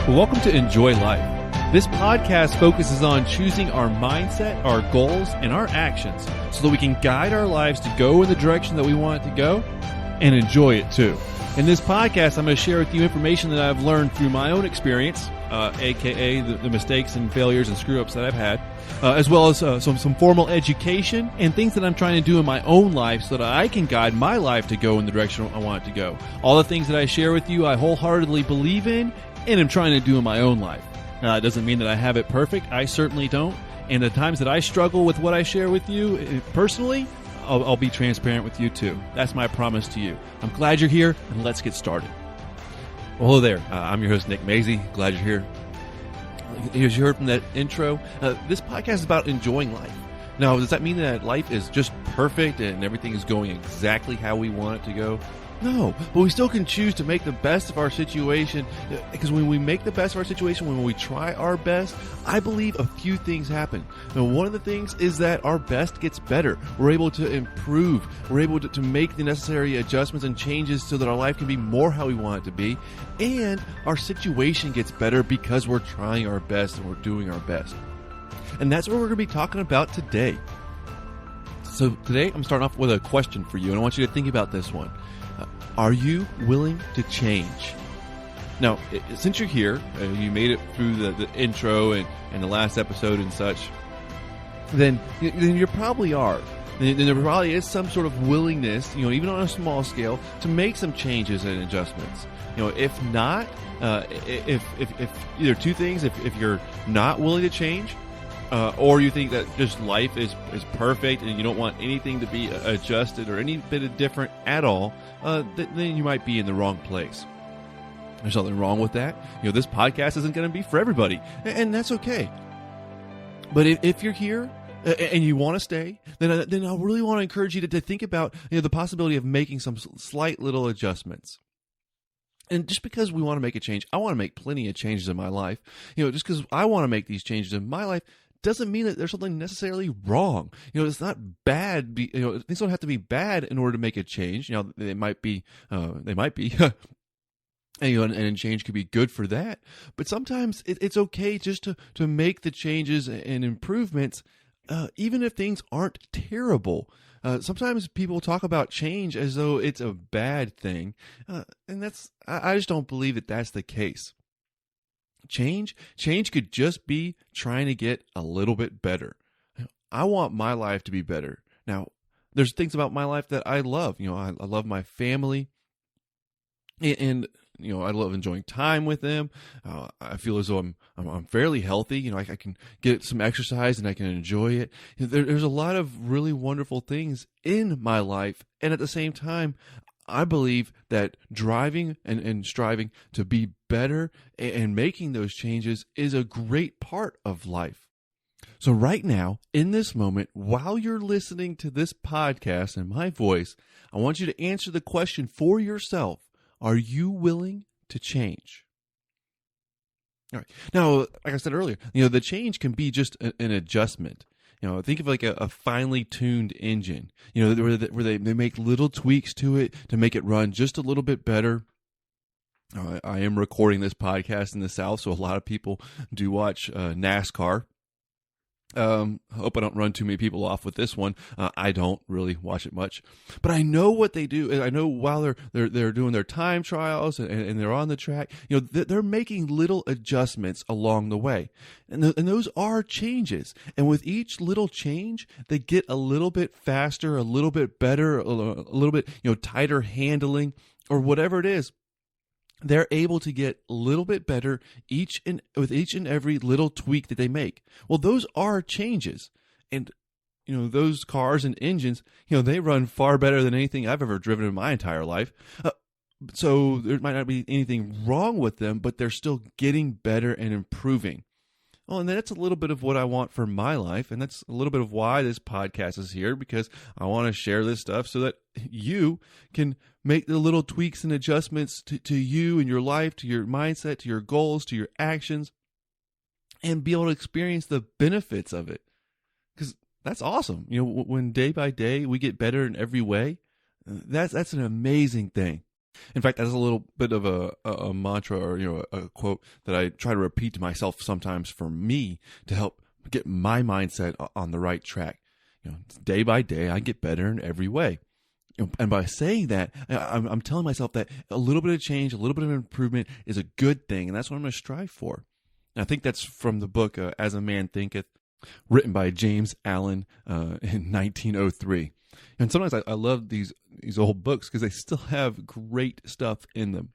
Well, welcome to Enjoy Life. This podcast focuses on choosing our mindset, our goals, and our actions so that we can guide our lives to go in the direction that we want it to go and enjoy it too. In this podcast, I'm going to share with you information that I've learned through my own experience, aka the mistakes and failures and screw-ups that I've had, as well as some formal education and things that I'm trying to do in my own life so that I can guide my life to go in the direction I want it to go. All the things that I share with you, I wholeheartedly believe in and I'm trying to do in my own life. It doesn't mean that I have it perfect. I certainly don't. And the times that I struggle with what I share with you personally, I'll be transparent with you too. That's my promise to you. I'm glad you're here, and let's get started. Well, hello there. I'm your host, Nick Mazie. Glad you're here. As you heard from that intro, this podcast is about enjoying life. Now, does that mean that life is just perfect and everything is going exactly how we want it to go? No, but we still can choose to make the best of our situation, because when we make the best of our situation, when we try our best, I believe a few things happen. Now, one of the things is that our best gets better. We're able to improve. We're able to make the necessary adjustments and changes so that our life can be more how we want it to be, and our situation gets better because we're trying our best and we're doing our best. And that's what we're going to be talking about today. So today, I'm starting off with a question for you, and I want you to think about this one. Are you willing to change? Now, since you're here, you made it through the intro and the last episode and such, then you probably are. Then there probably is some sort of willingness, even on a small scale, to make some changes and adjustments. If not, if either two things, if you're not willing to change, or you think that just life is perfect and you don't want anything to be adjusted or any bit of different at all, then you might be in the wrong place. There's nothing wrong with that. This podcast isn't going to be for everybody, and that's okay. But if you're here and you want to stay, then I really want to encourage you to think about the possibility of making some slight little adjustments. And just because we want to make a change, I want to make plenty of changes in my life. Just because I want to make these changes in my life doesn't mean that there's something necessarily wrong. It's not bad. Things don't have to be bad in order to make a change. They might be, and change could be good for that. But sometimes it's okay just to make the changes and improvements, even if things aren't terrible. Sometimes people talk about change as though it's a bad thing, and I just don't believe that that's the case. Change could just be trying to get a little bit better. I want my life to be better. Now, there's things about my life that I love. I love my family, and I love enjoying time with them. I feel as though I'm fairly healthy. I can get some exercise and I can enjoy it. There's a lot of really wonderful things in my life, and at the same time, I believe that driving and striving to be better and making those changes is a great part of life. So right now, in this moment, while you're listening to this podcast and my voice, I want you to answer the question for yourself. Are you willing to change? All right. Now, like I said earlier, the change can be just an adjustment. Think of like a finely tuned engine, where they make little tweaks to it to make it run just a little bit better. I am recording this podcast in the South, so a lot of people do watch NASCAR. Hope I don't run too many people off with this one. I don't really watch it much, but I know what they do. I know while they're doing their time trials and they're on the track, they're making little adjustments along the way, and those are changes. And with each little change, they get a little bit faster, a little bit better, a little bit tighter handling, or whatever it is. They're able to get a little bit better with each and every little tweak that they make. Well, those are changes. And, those cars and engines, they run far better than anything I've ever driven in my entire life. So there might not be anything wrong with them, but they're still getting better and improving. Well, and that's a little bit of what I want for my life, and that's a little bit of why this podcast is here, because I want to share this stuff so that you can make the little tweaks and adjustments to you and your life, to your mindset, to your goals, to your actions, and be able to experience the benefits of it. Because that's awesome. When day by day we get better in every way, that's an amazing thing. In fact, that's a little bit of a mantra, or a quote that I try to repeat to myself sometimes for me to help get my mindset on the right track. Day by day, I get better in every way. And by saying that, I'm telling myself that a little bit of change, a little bit of improvement is a good thing, and that's what I'm going to strive for. And I think that's from the book As a Man Thinketh, written by James Allen in 1903. And sometimes I love these old books because they still have great stuff in them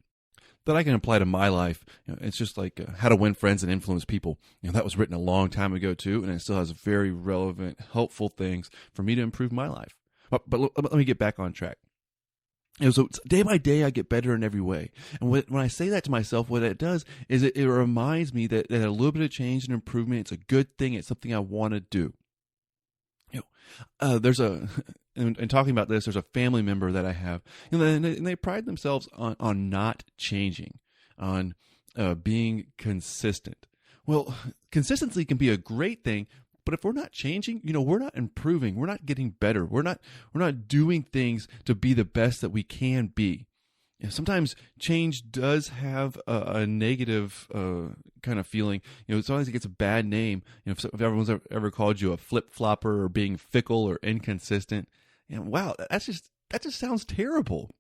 that I can apply to my life. It's just like How to Win Friends and Influence People. That was written a long time ago too, and it still has very relevant, helpful things for me to improve my life. But let me get back on track. So day by day, I get better in every way. And when I say that to myself, what it does is it reminds me that a little bit of change and improvement, it's a good thing. It's something I want to do. And talking about this, there's a family member that I have, and they pride themselves on not changing, on being consistent. Well, consistency can be a great thing, but if we're not changing, we're not improving. We're not getting better. We're not doing things to be the best that we can be. Sometimes change does have a negative kind of feeling. Sometimes it gets a bad name. If everyone's ever called you a flip-flopper or being fickle or inconsistent, wow, that just sounds terrible.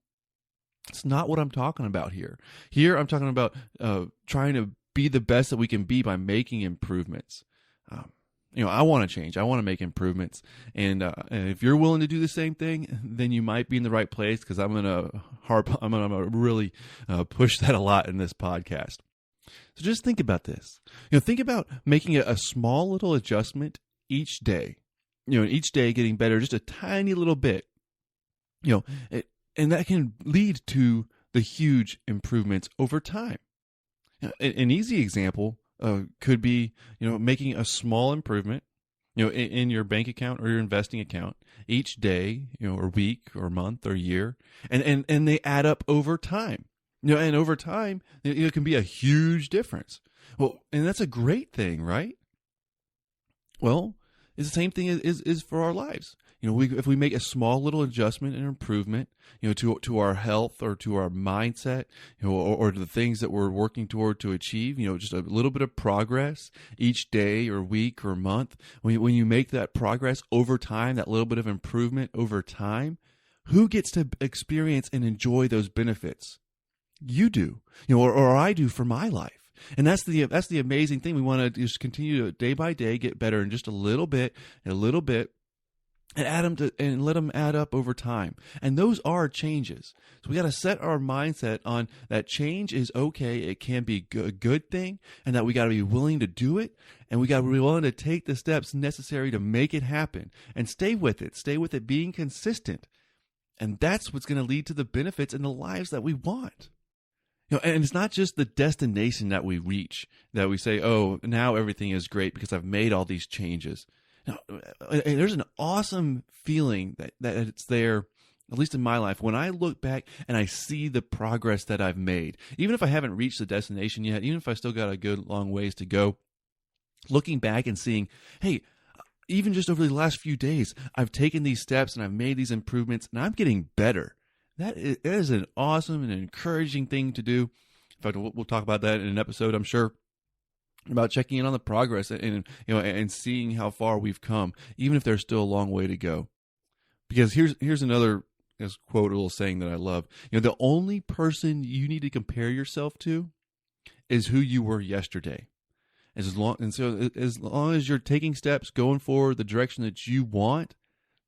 It's not what I'm talking about here. Here I'm talking about trying to be the best that we can be by making improvements. I want to change. I want to make improvements. And if you're willing to do the same thing, then you might be in the right place, because I'm gonna really push that a lot in this podcast. So just think about this. Think about making a small little adjustment each day. Each day getting better just a tiny little bit. And that can lead to the huge improvements over time. An easy example could be, making a small improvement, in your bank account or your investing account each day, or week or month or year, and they add up over time, and over time, it can be a huge difference. Well, and that's a great thing, right? Well, it's the same thing is for our lives. If we make a small little adjustment and improvement, to our health or to our mindset, or to the things that we're working toward to achieve, just a little bit of progress each day or week or month. When you make that progress over time, that little bit of improvement over time, who gets to experience and enjoy those benefits? You do, or I do for my life. And that's the amazing thing. We want to just continue to day by day get better in just a little bit, and add them and let them add up over time. And those are changes. So we got to set our mindset on that change is okay. It can be a good thing, and that we got to be willing to do it, and we got to be willing to take the steps necessary to make it happen, and stay with it, being consistent. And that's what's going to lead to the benefits in the lives that we want. And it's not just the destination that we reach, that we say, oh, now everything is great because I've made all these changes. Now, there's an awesome feeling that it's there, at least in my life, when I look back and I see the progress that I've made. Even if I haven't reached the destination yet, even if I still got a good long ways to go, looking back and seeing, hey, even just over the last few days, I've taken these steps and I've made these improvements, and I'm getting better. That is an awesome and encouraging thing to do. In fact, we'll talk about that in an episode, I'm sure, about checking in on the progress and seeing how far we've come, even if there's still a long way to go. Because here's another quote, a little saying that I love. The only person you need to compare yourself to is who you were yesterday. As long as you're taking steps, going forward the direction that you want,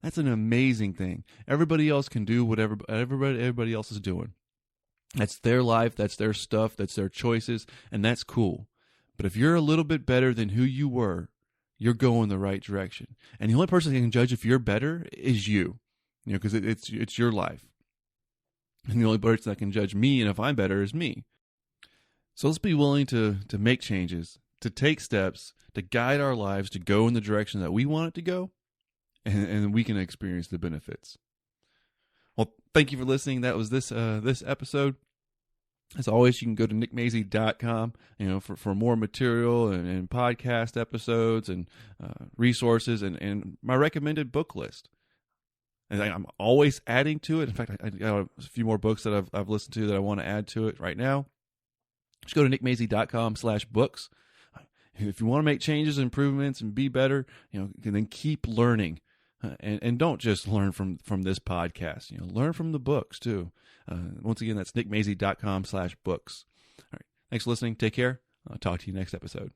that's an amazing thing. Everybody else can do whatever everybody else is doing. That's their life, that's their stuff, that's their choices, and that's cool. But if you're a little bit better than who you were, you're going the right direction. And the only person that can judge if you're better is you, because it's your life. And the only person that can judge me and if I'm better is me. So let's be willing to make changes, to take steps, to guide our lives to go in the direction that we want it to go, and we can experience the benefits. Well, thank you for listening. That was this episode. As always, you can go to nickmazy.com, for more material and podcast episodes and resources and my recommended book list. And I'm always adding to it. In fact, I got a few more books that I've listened to that I want to add to it right now. Just go to nickmazey.com/books. If you want to make changes, improvements, and be better, then keep learning. And don't just learn from this podcast. Learn from the books too. Once again, that's nickmazey.com/books. All right. Thanks for listening. Take care. I'll talk to you next episode.